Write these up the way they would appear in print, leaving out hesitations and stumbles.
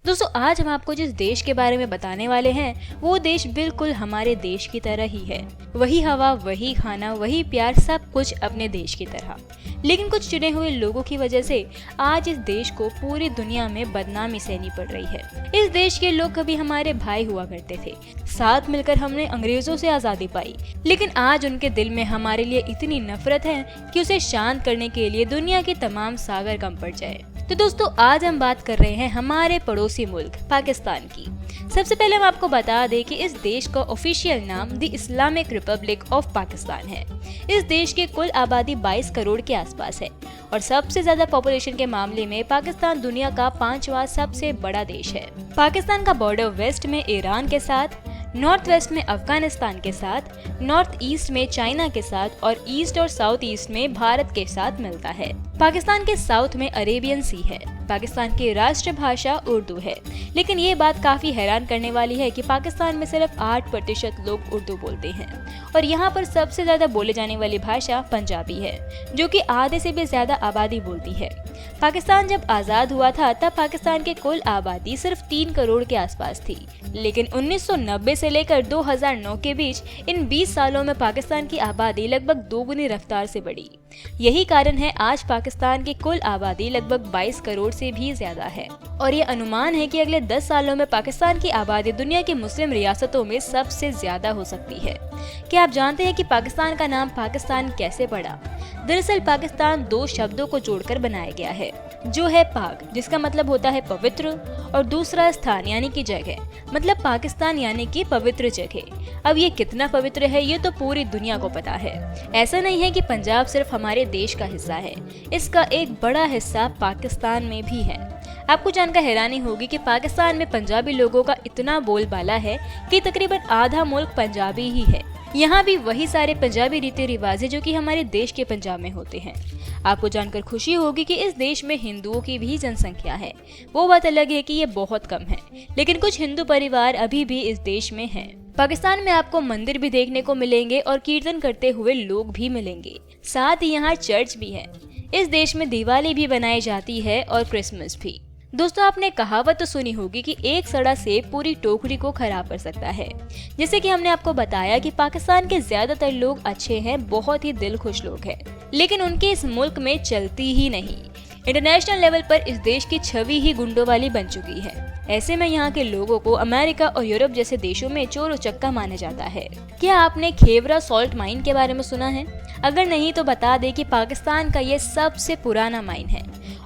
दोस्तों आज हम आपको जिस देश के बारे में बताने वाले हैं वो देश बिल्कुल हमारे देश की तरह ही है। वही हवा, वही खाना, वही प्यार, सब कुछ अपने देश की तरह। लेकिन कुछ चुने हुए लोगों की वजह से आज इस देश को पूरी दुनिया में बदनामी सहनी पड़ रही है। इस देश के लोग कभी हमारे भाई हुआ करते थे, साथ मिलकर हमने अंग्रेजों से आजादी पाई, लेकिन आज उनके दिल में हमारे लिए इतनी नफरत है कि उसे शांत करने के लिए दुनिया के तमाम सागर कम पड़ जाए। तो दोस्तों आज हम बात कर रहे हैं हमारे पड़ोसी मुल्क पाकिस्तान की। सबसे पहले हम आपको बता दें कि इस देश का ऑफिशियल नाम the Islamic Republic of Pakistan है। इस देश की कुल आबादी 22 करोड़ के आसपास है और सबसे ज्यादा पॉपुलेशन के मामले में पाकिस्तान दुनिया का 5वां सबसे बड़ा देश है। पाकिस्तान का बॉर्डर वेस्ट में ईरान के साथ, नॉर्थ वेस्ट में अफगानिस्तान के साथ, नॉर्थ ईस्ट में चाइना के साथ और ईस्ट और साउथ ईस्ट में भारत के साथ मिलता है। पाकिस्तान के साउथ में अरेबियन सी है। पाकिस्तान की राष्ट्र भाषा उर्दू है, लेकिन ये बात काफी हैरान करने वाली है कि पाकिस्तान में सिर्फ 8% लोग उर्दू बोलते हैं और यहाँ पर सबसे ज्यादा बोले जाने वाली भाषा पंजाबी है, जो कि आधे से भी ज्यादा आबादी बोलती है। पाकिस्तान जब आजाद हुआ था तब पाकिस्तान की कुल आबादी सिर्फ 3 करोड़ के आसपास थी, लेकिन 1990 से लेकर 2009 के बीच इन 20 सालों में पाकिस्तान की आबादी लगभग दोगुनी रफ्तार से बढ़ी। यही कारण है आज पाकिस्तान की कुल आबादी लगभग 22 करोड़ से भी ज्यादा है और ये अनुमान है कि अगले 10 सालों में पाकिस्तान की आबादी दुनिया की मुस्लिम रियासतों में सबसे ज्यादा हो सकती है। क्या आप जानते हैं कि पाकिस्तान का नाम पाकिस्तान कैसे पड़ा? दरअसल पाकिस्तान 2 शब्दों को जोड़कर बनाया गया है, जो है पाक जिसका मतलब होता है पवित्र और दूसरा स्थान यानी कि जगह, मतलब पाकिस्तान यानी कि पवित्र जगह। अब ये कितना पवित्र है ये तो पूरी दुनिया को पता है। ऐसा नहीं है कि पंजाब सिर्फ हमारे देश का हिस्सा है, इसका एक बड़ा हिस्सा पाकिस्तान में भी है। आपको जानकर हैरानी होगी कि पाकिस्तान में पंजाबी लोगों का इतना बोलबाला है कि तकरीबन आधा मुल्क पंजाबी ही है। यहाँ भी वही सारे पंजाबी रीति रिवाज है जो कि हमारे देश के पंजाब में होते हैं। आपको जानकर खुशी होगी कि इस देश में हिंदुओं की भी जनसंख्या है। वो बात अलग है कि ये बहुत कम है, लेकिन कुछ हिंदू परिवार अभी भी इस देश में हैं। पाकिस्तान में आपको मंदिर भी देखने को मिलेंगे और कीर्तन करते हुए लोग भी मिलेंगे, साथ ही यहाँ चर्च भी है। इस देश में दिवाली भी बनाई जाती है और क्रिसमस भी। दोस्तों आपने कहावत तो सुनी होगी कि एक सड़ा सेब पूरी टोकरी को खराब कर सकता है। जैसे कि हमने आपको बताया कि पाकिस्तान के ज्यादातर लोग अच्छे हैं, बहुत ही दिलखुश लोग हैं, लेकिन उनके इस मुल्क में चलती ही नहीं। इंटरनेशनल लेवल पर इस देश की छवि ही गुंडों वाली बन चुकी है। ऐसे में यहाँ के लोगों को अमेरिका और यूरोप जैसे देशों में चोर उचक्का माना जाता है। क्या आपने खेवरा सॉल्ट माइन के बारे में सुना है? अगर नहीं तो बता दें कि पाकिस्तान का ये सबसे पुराना माइन है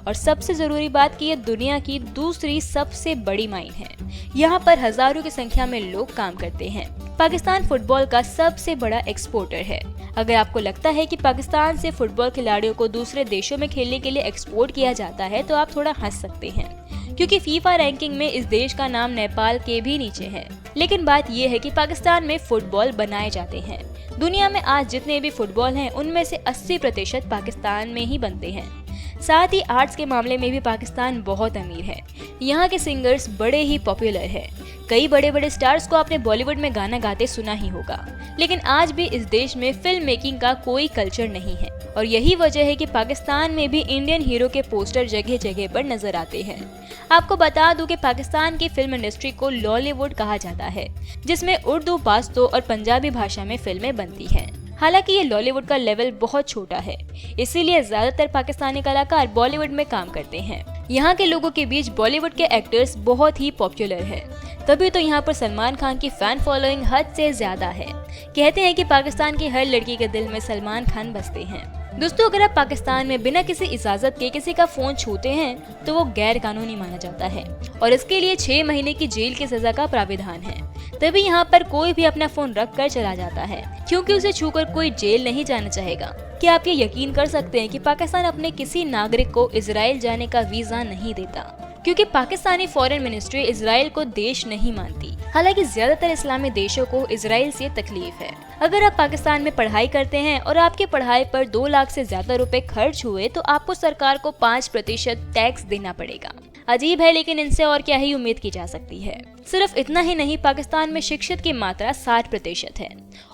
और सबसे जरूरी बात कि ये दुनिया की दूसरी सबसे बड़ी माइन है। यहाँ पर हजारों की संख्या में लोग काम करते हैं। पाकिस्तान फुटबॉल का सबसे बड़ा एक्सपोर्टर है। अगर आपको लगता है कि पाकिस्तान से फुटबॉल खिलाड़ियों को दूसरे देशों में खेलने के लिए एक्सपोर्ट किया जाता है तो आप थोड़ा हंस सकते हैं, क्योंकि फीफा रैंकिंग में इस देश का नाम नेपाल के भी नीचे है। लेकिन बात यह है कि पाकिस्तान में फुटबॉल बनाए जाते हैं। दुनिया में आज जितने भी फुटबॉल हैं उनमें से 80% पाकिस्तान में ही बनते हैं। साथ ही आर्ट्स के मामले में भी पाकिस्तान बहुत अमीर है। यहाँ के सिंगर्स बड़े ही पॉपुलर हैं। कई बड़े बड़े स्टार्स को आपने बॉलीवुड में गाना गाते सुना ही होगा, लेकिन आज भी इस देश में फिल्म मेकिंग का कोई कल्चर नहीं है और यही वजह है कि पाकिस्तान में भी इंडियन हीरो के पोस्टर जगह जगह पर नजर आते हैं। आपको बता दूं कि पाकिस्तान की फिल्म इंडस्ट्री को लॉलीवुड कहा जाता है, जिसमें उर्दू, पाश्तो और पंजाबी भाषा में फिल्में बनती हैं। हालांकि ये लॉलीवुड का लेवल बहुत छोटा है, इसीलिए ज्यादातर पाकिस्तानी कलाकार बॉलीवुड में काम करते हैं। यहाँ के लोगों के बीच बॉलीवुड के एक्टर्स बहुत ही पॉपुलर है, तभी तो यहाँ पर सलमान खान की फैन फॉलोइंग हद से ज्यादा है। कहते हैं कि पाकिस्तान की हर लड़की के दिल में सलमान खान बसते हैं। दोस्तों अगर आप पाकिस्तान में बिना किसी इजाजत के किसी का फोन छूते हैं तो वो गैर कानूनी माना जाता है और इसके लिए 6 महीने की जेल की सजा का प्राविधान है। तभी यहाँ पर कोई भी अपना फोन रख कर चला जाता है, क्योंकि उसे छूकर कोई जेल नहीं जाना चाहेगा। क्या आप ये यकीन कर सकते हैं कि पाकिस्तान अपने किसी नागरिक को इजराइल जाने का वीजा नहीं देता, क्योंकि पाकिस्तानी फॉरेन मिनिस्ट्री इजराइल को देश नहीं मानती। हालांकि ज्यादातर इस्लामी देशों को इजराइल से तकलीफ है। अगर आप पाकिस्तान में पढ़ाई करते हैं और आपकी पढ़ाई पर 2 लाख से ज्यादा रुपए खर्च हुए तो आपको सरकार को 5% टैक्स देना पड़ेगा। अजीब है, लेकिन इनसे और क्या ही उम्मीद की जा सकती है। सिर्फ इतना ही नहीं, पाकिस्तान में शिक्षित की मात्रा 60% है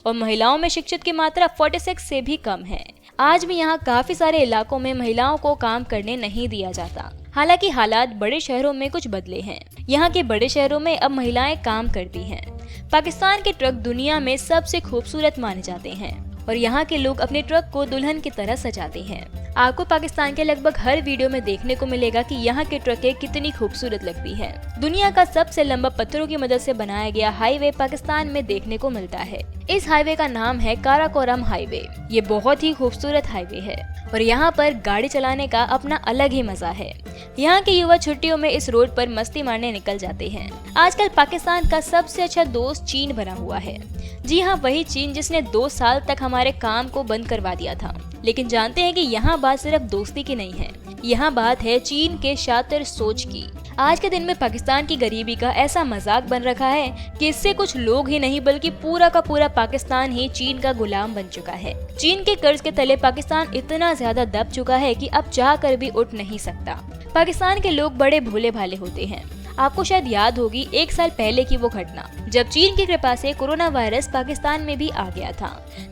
और महिलाओं में शिक्षित की मात्रा 46 से भी कम है। आज भी यहाँ काफी सारे इलाकों में महिलाओं को काम करने नहीं दिया जाता। हालांकि हालात बड़े शहरों में कुछ बदले हैं। यहाँ के बड़े शहरों में अब महिलाएं काम करती हैं। पाकिस्तान के ट्रक दुनिया में सबसे खूबसूरत माने जाते हैं और यहाँ के लोग अपने ट्रक को दुल्हन की तरह सजाते हैं। आपको पाकिस्तान के लगभग हर वीडियो में देखने को मिलेगा कि यहाँ के ट्रकें कितनी खूबसूरत लगती हैं। दुनिया का सबसे लंबा पत्थरों की मदद से बनाया गया हाईवे पाकिस्तान में देखने को मिलता है। इस हाईवे का नाम है काराकोरम हाईवे। ये बहुत ही खूबसूरत हाईवे है और यहाँ पर गाड़ी चलाने का अपना अलग ही मजा है। यहाँ के युवा छुट्टियों में इस रोड पर मस्ती मारने निकल जाते हैं। आजकल पाकिस्तान का सबसे अच्छा दोस्त चीन बना हुआ है। जी हाँ, वही चीन जिसने 2 साल तक हमारे काम को बंद करवा दिया था। लेकिन जानते हैं कि यहाँ बात सिर्फ दोस्ती की नहीं है, यहाँ बात है चीन के शातिर सोच की। आज के दिन में पाकिस्तान की गरीबी का ऐसा मजाक बन रखा है कि इससे कुछ लोग ही नहीं बल्कि पूरा का पूरा पाकिस्तान ही चीन का गुलाम बन चुका है। चीन के कर्ज के तले पाकिस्तान इतना ज्यादा दब चुका है कि अब चाह कर भी उठ नहीं सकता। पाकिस्तान के लोग बड़े भोले भाले होते हैं। आपको शायद याद होगी 1 साल पहले की वो घटना, जब चीन की कृपा से कोरोना वायरस पाकिस्तान में भी आ गया था।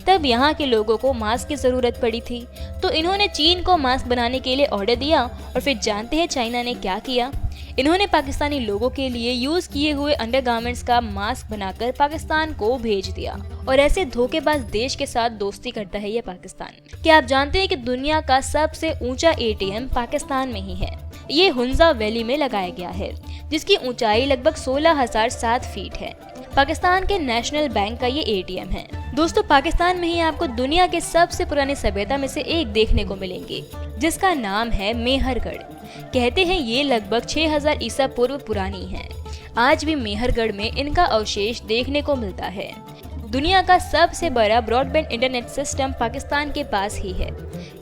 तब यहाँ के लोगों को मास्क की जरूरत पड़ी थी, तो इन्होंने चीन को मास्क बनाने के लिए ऑर्डर दिया और फिर जानते हैं चाइना ने क्या किया? इन्होंने पाकिस्तानी लोगों के लिए यूज किए हुए अंडरगारमेंट्स का मास्क बनाकर पाकिस्तान को भेज दिया। और ऐसे धोखेबाज देश के साथ दोस्ती करता है ये पाकिस्तान। क्या आप जानते हैं कि दुनिया का सबसे ऊंचा एटीएम पाकिस्तान में ही है? ये हुंजा वैली में लगाया गया है, जिसकी ऊंचाई लगभग 16,007 फीट है। पाकिस्तान के नेशनल बैंक का ये एटीएम है। दोस्तों, पाकिस्तान में ही आपको दुनिया के सबसे पुरानी सभ्यता में से एक देखने को मिलेंगे, जिसका नाम है मेहरगढ़। कहते हैं ये लगभग 6000 ईसा पूर्व पुरानी है। आज भी मेहरगढ़ में इनका अवशेष देखने को मिलता है। दुनिया का सबसे बड़ा ब्रॉडबैंड इंटरनेट सिस्टम पाकिस्तान के पास ही है।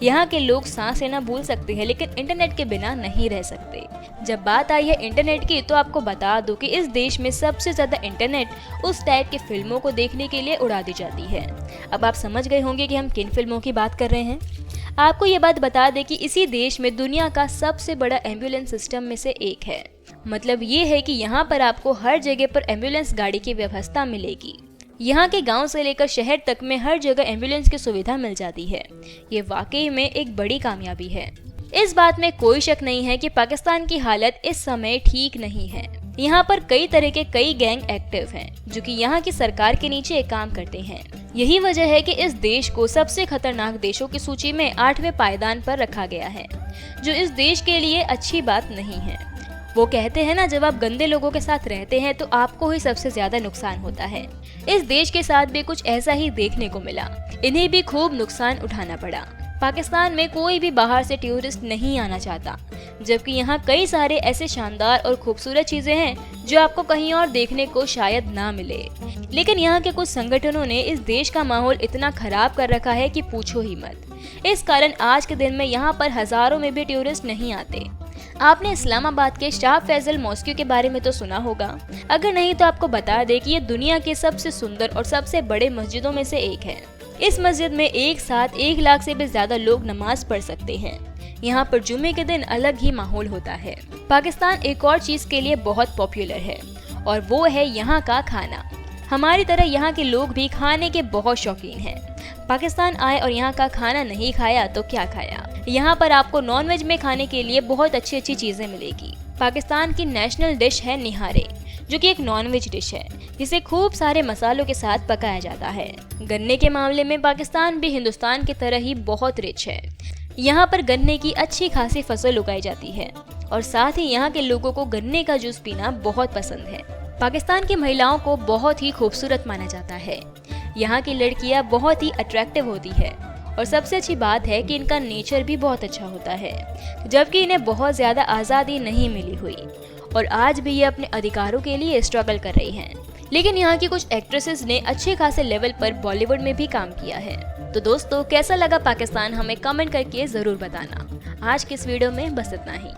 यहाँ के लोग सांस लेना भूल सकते हैं, लेकिन इंटरनेट के बिना नहीं रह सकते। जब बात आई है इंटरनेट की, तो आपको बता दूं कि इस देश में सबसे ज्यादा इंटरनेट उस टाइप की फिल्मों को देखने के लिए उड़ा दी जाती है। अब आप समझ गए होंगे कि हम किन फिल्मों की बात कर रहे हैं। आपको ये बात बता दें कि इसी देश में दुनिया का सबसे बड़ा एम्बुलेंस सिस्टम में से एक है। मतलब ये है कि यहाँ पर आपको हर जगह पर एम्बुलेंस गाड़ी की व्यवस्था मिलेगी। यहाँ के गांव से लेकर शहर तक में हर जगह एम्बुलेंस की सुविधा मिल जाती है। ये वाकई में एक बड़ी कामयाबी है। इस बात में कोई शक नहीं है कि पाकिस्तान की हालत इस समय ठीक नहीं है। यहाँ पर कई तरह के कई गैंग एक्टिव हैं, जो कि यहाँ की सरकार के नीचे काम करते हैं। यही वजह है कि इस देश को सबसे खतरनाक देशों की सूची में 8वें पायदान पर रखा गया है, जो इस देश के लिए अच्छी बात नहीं है। वो कहते हैं ना, जब आप गंदे लोगों के साथ रहते हैं तो आपको ही सबसे ज्यादा नुकसान होता है। इस देश के साथ भी कुछ ऐसा ही देखने को मिला। इन्हें भी खूब नुकसान उठाना पड़ा। पाकिस्तान में कोई भी बाहर से टूरिस्ट नहीं आना चाहता, जबकि यहाँ कई सारे ऐसे शानदार और खूबसूरत चीजें हैं जो आपको कहीं और देखने को शायद ना मिले। लेकिन यहाँ के कुछ संगठनों ने इस देश का माहौल इतना खराब कर रखा है कि पूछो ही मत। इस कारण आज के दिन में यहाँ पर हजारों में भी टूरिस्ट नहीं आते। आपने इस्लामाबाद के शाह फैसल मॉस्क्यू के बारे में तो सुना होगा। अगर नहीं तो आपको बता दें कि ये दुनिया के सबसे सुंदर और सबसे बड़े मस्जिदों में से एक है। इस मस्जिद में एक साथ 1 लाख से भी ज्यादा लोग नमाज पढ़ सकते हैं। यहाँ पर जुमे के दिन अलग ही माहौल होता है। पाकिस्तान एक और चीज के लिए बहुत पॉपुलर है और वो है यहाँ का खाना। हमारी तरह यहाँ के लोग भी खाने के बहुत शौकीन हैं। पाकिस्तान आए और यहाँ का खाना नहीं खाया तो क्या खाया। यहाँ पर आपको नॉनवेज में खाने के लिए बहुत अच्छी अच्छी चीजें मिलेगी। पाकिस्तान की नेशनल डिश है निहारे, जो कि एक नॉनवेज डिश है जिसे खूब सारे मसालों के साथ पकाया जाता है। गन्ने के मामले में पाकिस्तान भी हिंदुस्तान की तरह ही बहुत रिच है। यहाँ पर गन्ने की अच्छी खासी फसल उगाई जाती है और साथ ही यहाँ के लोगों को गन्ने का जूस पीना बहुत पसंद है। पाकिस्तान की महिलाओं को बहुत ही खूबसूरत माना जाता है। यहाँ की लड़कियाँ बहुत ही अट्रैक्टिव होती है और सबसे अच्छी बात है कि इनका नेचर भी बहुत अच्छा होता है, जबकि इन्हें बहुत ज्यादा आज़ादी नहीं मिली हुई और आज भी ये अपने अधिकारों के लिए स्ट्रगल कर रही हैं। लेकिन यहाँ की कुछ एक्ट्रेसेस ने अच्छे खासे लेवल पर बॉलीवुड में भी काम किया है। तो दोस्तों, कैसा लगा पाकिस्तान हमें कमेंट करके जरूर बताना। आज की इस वीडियो में बस इतना ही।